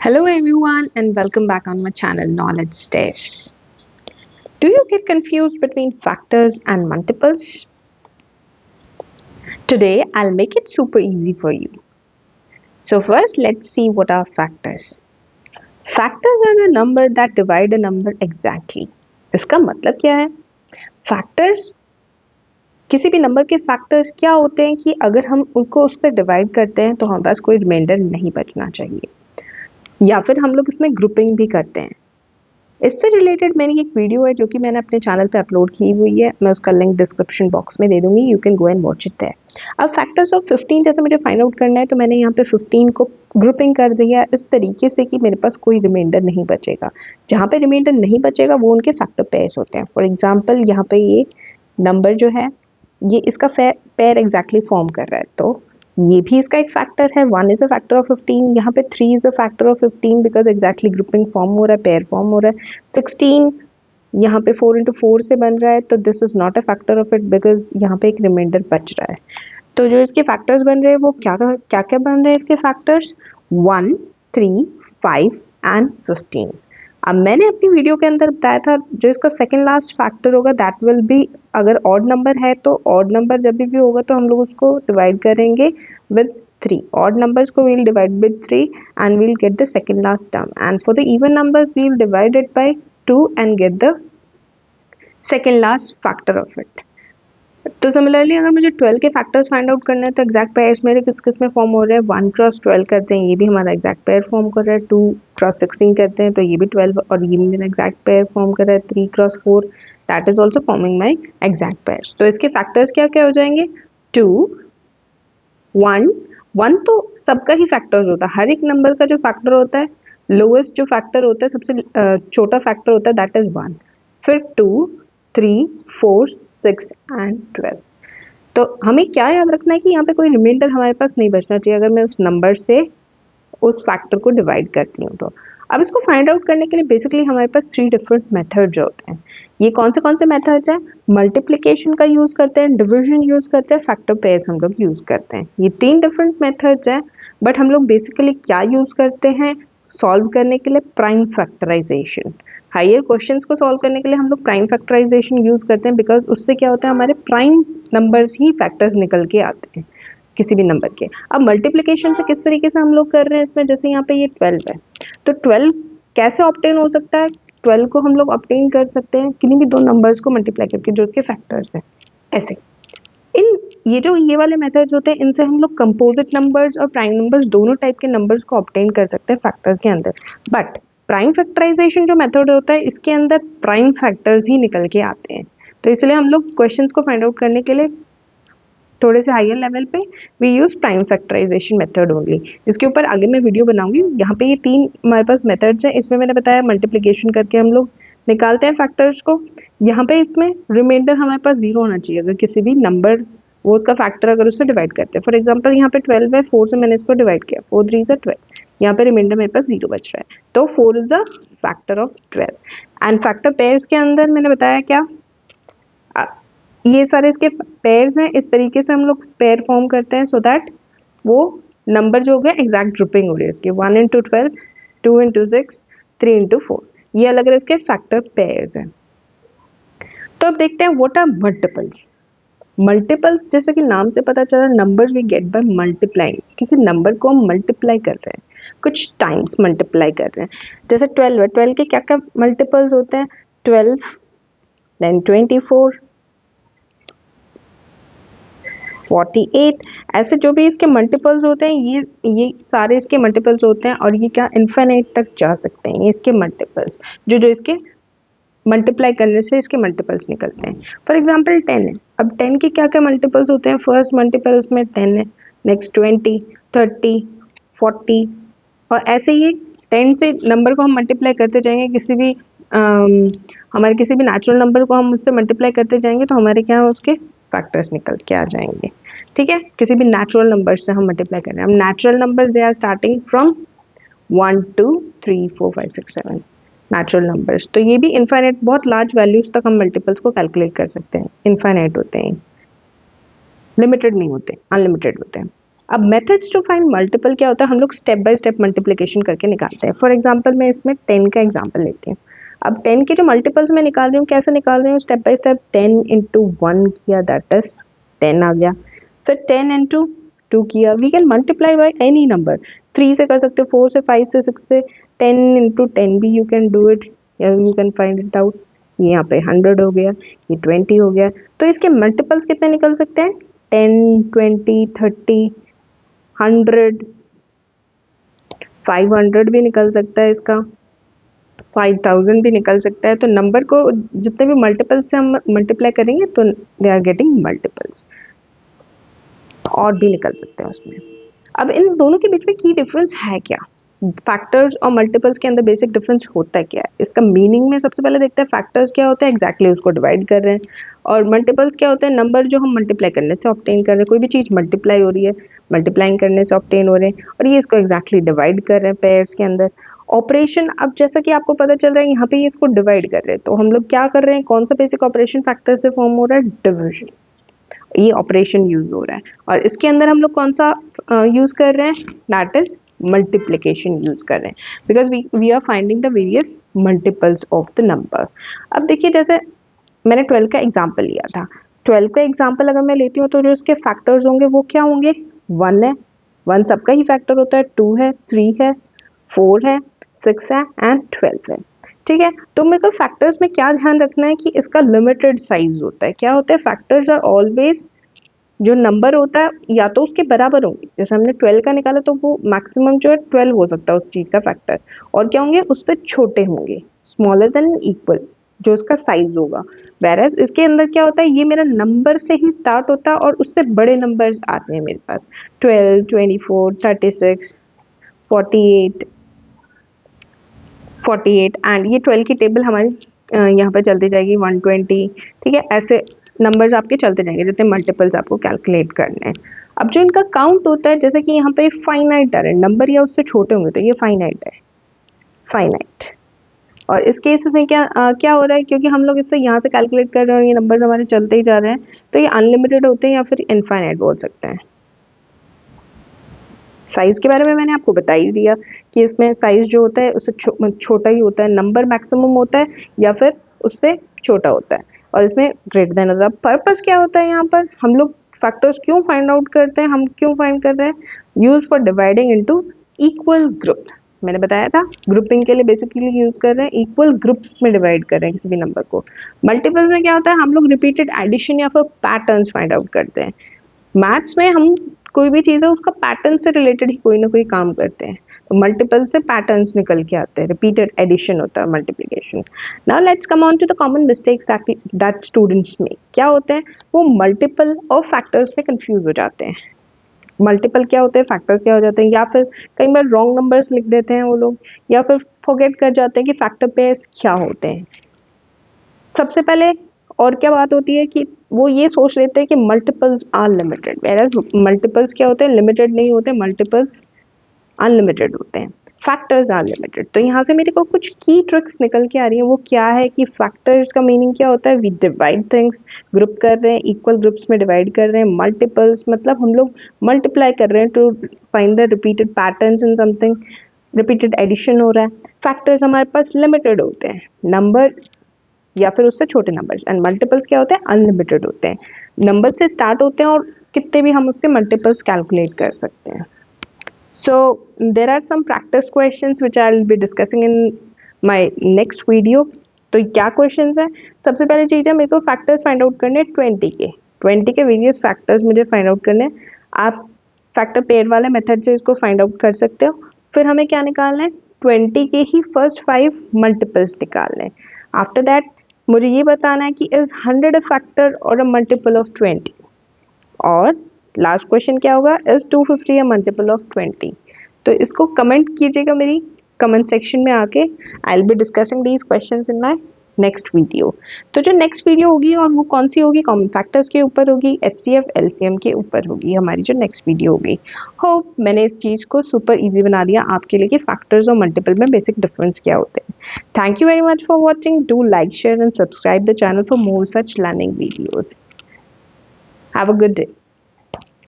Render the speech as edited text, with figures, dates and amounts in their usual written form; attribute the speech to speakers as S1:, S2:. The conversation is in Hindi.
S1: Hello everyone and welcome back on my channel Knowledge Stairs. Do you get confused between factors and multiples? Today I'll make it super easy for you. So first let's see what are factors. Factors are the number that divide a number exactly. इसका मतलब क्या है? Factors किसी भी नंबर के फैक्टर्स क्या होते हैं कि अगर हम उनको उससे डिवाइड करते हैं तो हमारे पास कोई रिमाइंडर नहीं बचना चाहिए या फिर हम लोग इसमें ग्रुपिंग भी करते हैं। इससे रिलेटेड मेरी एक वीडियो है जो कि मैंने अपने चैनल पे अपलोड की हुई है। मैं उसका लिंक डिस्क्रिप्शन बॉक्स में दे दूंगी, you can go and watch it there. अब फैक्टर्स ऑफ 15 जैसे मुझे फाइंड आउट करना है तो मैंने यहाँ पे 15 को ग्रुपिंग कर दिया इस तरीके से कि मेरे पास कोई रिमाइंडर नहीं बचेगा। जहाँ पे रिमाइंडर नहीं बचेगा वो उनके फैक्टर पेयर्स होते हैं। फॉर एग्जाम्पल यहाँ पे ये नंबर जो है ये इसका पेयर एग्जैक्टली फॉर्म कर रहा है, तो ये भी इसका एक फैक्टर है। 1 इज अ फैक्टर ऑफ 15, यहाँ पे 3 is a factor of 15 because exactly grouping form हो रहा है, पेयर फॉर्म हो रहा है। 16 यहाँ पे 4 इंटू 4 से बन रहा है, तो this is not a factor of it because यहाँ पे एक रिमाइंडर बच रहा है। तो जो इसके फैक्टर्स बन रहे हैं वो क्या क्या क्या बन रहे हैं इसके फैक्टर्स? 1, 3, 5 एंड 15। अब मैंने अपनी वीडियो के अंदर बताया था जो इसका सेकंड लास्ट फैक्टर होगा दैट विल बी, अगर ऑड नंबर है तो ऑड नंबर जब भी होगा तो हम लोग उसको डिवाइड करेंगे with 3. Odd numbers को we'll divide with 3 and we'll get the second last term, and for the even numbers we'll divide it by 2 and get the second last factor of it. तो सिमिलरली अगर मुझे 12 के फैक्टर्स फाइंड आउट करने हैं तो एग्जैक्ट पेयर्स मेरे किस किस में फॉर्म हो रहे हैं? 1 क्रॉस 12 करते हैं, ये भी हमारा एग्जैक्ट पेयर फॉर्म कर रहा है। 2 क्रॉस 16 करते हैं तो ये भी 12 और ये भी मेरा एग्जैक्ट पेयर फॉर्म कर रहा है। 3 cross 4 that is also forming my exact pairs. तो इसके फैक्टर्स क्या क्या हो जाएंगे? 2, 1 तो सबका ही फैक्टर होता है। हर एक नंबर का जो फैक्टर होता है, लोएस्ट जो फैक्टर होता है, सबसे छोटा फैक्टर होता है, दैट इज 1। फिर 2, 3, 4, 6 एंड 12। तो हमें क्या याद रखना है कि यहाँ पे कोई रिमाइंडर हमारे पास नहीं बचना चाहिए अगर मैं उस नंबर से उस फैक्टर को डिवाइड करती हूँ तो। अब इसको फाइंड आउट करने के लिए बेसिकली हमारे पास 3 डिफरेंट मेथड जो होते हैं। ये कौन से मेथड्स हैं? मल्टीप्लिकेशन का यूज़ करते हैं, डिविजन यूज़ करते हैं, फैक्टर पेयर्स हम लोग यूज़ करते हैं। ये 3 डिफरेंट मेथड्स हैं, बट हम लोग बेसिकली क्या यूज़ करते हैं सॉल्व करने के लिए? Prime factorisation. हायर क्वेश्चंस को सॉल्व करने के लिए हम लोग प्राइम फैक्टराइजेशन यूज़ करते हैं बिकॉज उससे क्या होता है हमारे प्राइम नंबर्स ही फैक्टर्स निकल के आते हैं किसी भी नंबर के। अब मल्टीप्लिकेशन से किस तरीके से हम लोग कर रहे हैं इसमें, जैसे यहाँ पे ये 12 है तो 12 कैसे ऑब्टेन हो सकता है? 12 को हम लोग ऑब्टेन कर सकते हैं किन्हीं भी दो नंबर्स को मल्टीप्लाई करके जो उसके फैक्टर्स हैं। ऐसे इन ये वाले मेथड्स होते हैं, इनसे हम लोग कंपोजिट नंबर्स और प्राइम नंबर्स दोनों टाइप के नंबर्स को ऑब्टेन कर सकते हैं फैक्टर्स के अंदर। बट प्राइम फैक्टराइजेशन जो मेथड होता है इसके अंदर प्राइम फैक्टर्स ही निकल के आते हैं। तो इसलिए हम लोग क्वेश्चंस को फाइंड आउट करने के लिए थोड़े से हायर लेवल पे we use prime factorisation method only. इसके ऊपर आगे मैं वीडियो बनाऊंगी। यहाँ पे ये 3 हमारे पास मेथड्स हैं। इसमें मैंने बताया मल्टीप्लिकेशन करके हम लोग निकालते हैं फैक्टर्स को। यहाँ पे इसमें रिमाइंडर हमारे पास 0 होना चाहिए अगर किसी भी नंबर वो उसका फैक्टर अगर उससे डिवाइड करते हैं। फॉर एग्जाम्पल यहाँ पे 12 है, 4 से मैंने इसको डिवाइड किया, 4 3 is 12, यहाँ पे रिमाइंडर मेरे पास 0 बच रहा है, तो 4 is a factor of 12। And factor pairs के अंदर मैंने बताया क्या, ये सारे इसके पेयर्स हैं, इस तरीके से हम लोग पेयर फॉर्म करते हैं सो दैट वो नंबर जो हो गया एग्जैक्ट ग्रुपिंग हो रही है इसकी। 1 इंटू 12, 2 इंटू 6, 3 इंटू 4, ये अलग अलग इसके फैक्टर पेयर्स हैं। तो अब देखते हैं व्हाट आर मल्टीपल्स। मल्टीपल्स जैसे कि नाम से पता चला, numbers we get by multiplying. किसी नंबर को हम मल्टीप्लाई कर रहे हैं, कुछ टाइम्स मल्टीप्लाई कर रहे हैं। जैसे 12 है, 12 के क्या क्या मल्टीपल्स होते हैं? 12 देन 24, 48, ऐसे जो भी इसके मल्टीपल्स होते हैं ये सारे इसके मल्टीपल्स होते हैं और ये क्या इन्फिनिट तक जा सकते हैं। ये इसके मल्टीपल्स जो जो इसके मल्टीप्लाई करने से इसके मल्टीपल्स निकलते हैं। फॉर एग्जांपल 10 है, अब 10 के क्या क्या मल्टीपल्स होते हैं? फर्स्ट मल्टीपल्स में 10 है, नेक्स्ट 20, 30, 40 और ऐसे ही 10 से नंबर को हम मल्टीप्लाई करते जाएंगे। किसी भी हमारे किसी भी नेचुरल नंबर को हम उससे मल्टीप्लाई करते जाएंगे तो हमारे क्या उसके फैक्टर्स निकल के आ जाएंगे। ठीक है, किसी भी नेचुरल नंबर से हम मल्टीप्लाई कर रहे हैं। हम natural numbers they are starting from 1 2 3 4 5 6 7 natural numbers. तो ये भी इनफाइनाइट, बहुत लार्ज वैल्यूज तक हम मल्टीपल्स को कैलकुलेट कर सकते हैं। इनफाइनाइट होते हैं, लिमिटेड नहीं होते, अनलिमिटेड होते हैं। अब मेथड्स टू फाइंड मल्टीपल क्या होता है, हम लोग स्टेप बाय स्टेप मल्टीप्लिकेशन करके निकालते हैं। फॉर एग्जांपल मैं इसमें 10 का एग्जांपल लेती हूँ। अब 10 के जो मल्टीपल्स मैं निकाल रही हूँ, कैसे निकाल रही हूँ, स्टेप बाय स्टेप। 10 इंटू 1 किया, दैट इज 10 आ गया। फिर 10 इंटू 2 किया, we can multiply by any number. 3 से कर सकते हो, 4 से, 5 से, 6 से। 10 इंटू 10 भी you can do it, you can find it out. ये यहाँ पे 100 हो गया, ये 20 हो गया। तो इसके मल्टीपल्स कितने निकल सकते हैं, 10, 20, 30, 100, 500 भी निकल सकता है इसका, 5000 भी निकल सकता है। तो नंबर को जितने भी मल्टीपल से हम मल्टीप्लाई करेंगे तो दे आर गेटिंग मल्टीपल्स, और भी निकल सकते हैं उसमें। अब इन दोनों के बीच में की डिफरेंस है क्या, फैक्टर्स और मल्टीपल्स के अंदर बेसिक डिफरेंस होता है क्या है, इसका मीनिंग में सबसे पहले देखते हैं। फैक्टर्स क्या होता है, एग्जैक्टली उसको डिवाइड कर रहे हैं। और मल्टीपल्स क्या होते हैं, नंबर जो हम मल्टीप्लाई करने से ऑब्टेन कर रहे हैं। कोई भी चीज़ मल्टीप्लाई हो रही है, मल्टीप्लाइंग करने से ऑब्टेन हो रहे हैं, और ये इसको एग्जैक्टली डिवाइड कर रहे हैं पेयर्स के अंदर। ऑपरेशन, अब जैसा कि आपको पता चल रहा है यहाँ पे ये इसको डिवाइड कर रहे हैं, तो हम लोग क्या कर रहे हैं, कौन सा बेसिक ऑपरेशन फैक्टर से फॉर्म हो रहा है, डिविजन। ये ऑपरेशन यूज हो रहा है, और इसके अंदर हम लोग कौन सा यूज कर रहे हैं, दैट इज मल्टीप्लिकेशन यूज कर रहे हैं, because we are finding the various multiples of the number. अब देखिए, जैसे मैंने 12 का एग्जाम्पल लिया था, 12 का एग्जाम्पल अगर मैं लेती हूँ तो जो इसके फैक्टर्स होंगे वो क्या होंगे, 1 है, 1 सबका ही फैक्टर होता है, 2 है, 3 है, 4 है, 6 है एंड 12 है। ठीक है, तो मेरे को फैक्टर्स में क्या ध्यान रखना है कि इसका लिमिटेड साइज होता है। क्या होता है, फैक्टर्स आर ऑलवेज, जो नंबर होता है या तो उसके बराबर होंगे, जैसे हमने 12 का निकाला तो वो मैक्सिमम जो है 12 हो सकता है उस चीज का फैक्टर, और क्या होंगे, उससे छोटे होंगे, स्मॉलर देन इक्वल, जो उसका साइज होगा। वेरएज इसके अंदर क्या होता है, ये मेरा नंबर से ही स्टार्ट होता है और उससे बड़े नंबर्स आते हैं मेरे पास, 12, 24, 36, 48, 48 एंड ये 12 की टेबल हमारी यहाँ पर चलती जाएगी, 120। ठीक है, ऐसे नंबर्स आपके चलते जाएंगे जितने मल्टीपल्स आपको कैलकुलेट करने हैं। अब जो इनका काउंट होता है, जैसे कि यहाँ पे फाइनाइट आ रहे हैं नंबर, या उससे छोटे होंगे तो ये फाइनाइट है, फाइनाइट। और इस केस में क्या हो रहा है, क्योंकि हम लोग इससे यहाँ से कैलकुलेट कर रहे हैं, ये नंबर हमारे चलते ही जा रहे हैं, तो ये अनलिमिटेड होते हैं या फिर इनफाइनाइट बोल सकते हैं। साइज के बारे में मैंने आपको बता ही दिया कि इसमें साइज जो होता है उससे छोटा ही होता है, नंबर मैक्सिमम होता है या फिर उससे छोटा होता है, और इसमें ग्रेटर देन होता है। पर्पस क्या होता है, यहाँ पर हम लोग फैक्टर्स क्यों फाइंड आउट करते हैं, हम क्यों फाइंड कर रहे हैं, use for dividing into equal group. मैंने बताया था ग्रुपिंग के लिए बेसिकली यूज कर रहे हैं, इक्वल ग्रुप्स में डिवाइड कर रहे हैं किसी भी नंबर को। मल्टीपल्स में क्या होता है, हम लोग रिपीटेड एडिशन या फिर पैटर्न्स फाइंड आउट करते हैं। मैथ्स में हम कोई भी चीज़ है उसका पैटर्न से रिलेटेड ही कोई ना कोई काम करते हैं, तो मल्टीपल से पैटर्न्स निकल के आते हैं, रिपीटेड एडिशन होता है multiplication. Now let's come on to the common mistakes that students make. क्या होते हैं, वो मल्टीपल और फैक्टर्स में कंफ्यूज हो जाते हैं। मल्टीपल क्या होते हैं, फैक्टर्स क्या हो जाते हैं, या फिर कई बार रॉन्ग नंबर्स लिख देते हैं वो लोग, या फिर फॉरगेट कर जाते हैं कि फैक्टर पेयर्स क्या होते हैं। सबसे पहले और क्या बात होती है कि वो ये सोच लेते हैं कि multiples are limited, whereas multiples क्या होते हैं, लिमिटेड नहीं होते, मल्टीपल्स अनलिमिटेड होते हैं, फैक्टर्स आर लिमिटेड। तो यहाँ से मेरे को कुछ की ट्रिक्स निकल के आ रही है, वो क्या है कि फैक्टर्स का मीनिंग क्या होता है, वी डिवाइड थिंग्स, ग्रुप कर रहे हैं, इक्वल ग्रुप्स में डिवाइड कर रहे हैं। मल्टीपल्स मतलब हम लोग मल्टीप्लाई कर रहे हैं to find the repeated patterns in something, repeated addition हो रहा है। फैक्टर्स हमारे पास लिमिटेड होते हैं, नंबर या फिर उससे छोटे नंबर्स, एंड मल्टीपल्स क्या होते हैं, अनलिमिटेड होते हैं, नंबर से स्टार्ट होते हैं और कितने भी हम उसके मल्टीपल्स कैलकुलेट कर सकते हैं। So there are some practice questions which I will be discussing in my next video. तो क्या क्वेश्चंस हैं, सबसे पहली चीज़ है मेरे को फैक्टर्स फाइंड आउट करने 20 के वेरियस फैक्टर्स मुझे फाइंड आउट करने। आप फैक्टर पेयर वाले मेथड से इसको फाइंड आउट कर सकते हो। फिर हमें क्या निकालना है, 20 के ही फर्स्ट 5 मल्टीपल्स निकालने हैं। आफ्टर दैट मुझे ये बताना है कि इज 100 अ फैक्टर और अ मल्टीपल ऑफ 20, और लास्ट क्वेश्चन क्या होगा, इज 250 अ मल्टीपल ऑफ 20। तो इसको कमेंट कीजिएगा मेरी कमेंट सेक्शन में आके, आई will be discussing these questions in my next video. तो जो नेक्स्ट वीडियो होगी और वो कौन सी होगी, कॉमन फैक्टर्स के ऊपर होगी, एचसीएफ एलसीएम के ऊपर होगी हमारी जो नेक्स्ट वीडियो होगी। होप मैंने इस चीज़ को सुपर इजी बना दिया आपके लिए कि फैक्टर्स और मल्टीपल में बेसिक डिफरेंस क्या होते हैं। Thank you very much for watching, do like share and subscribe the channel for more such learning videos. Have a good day.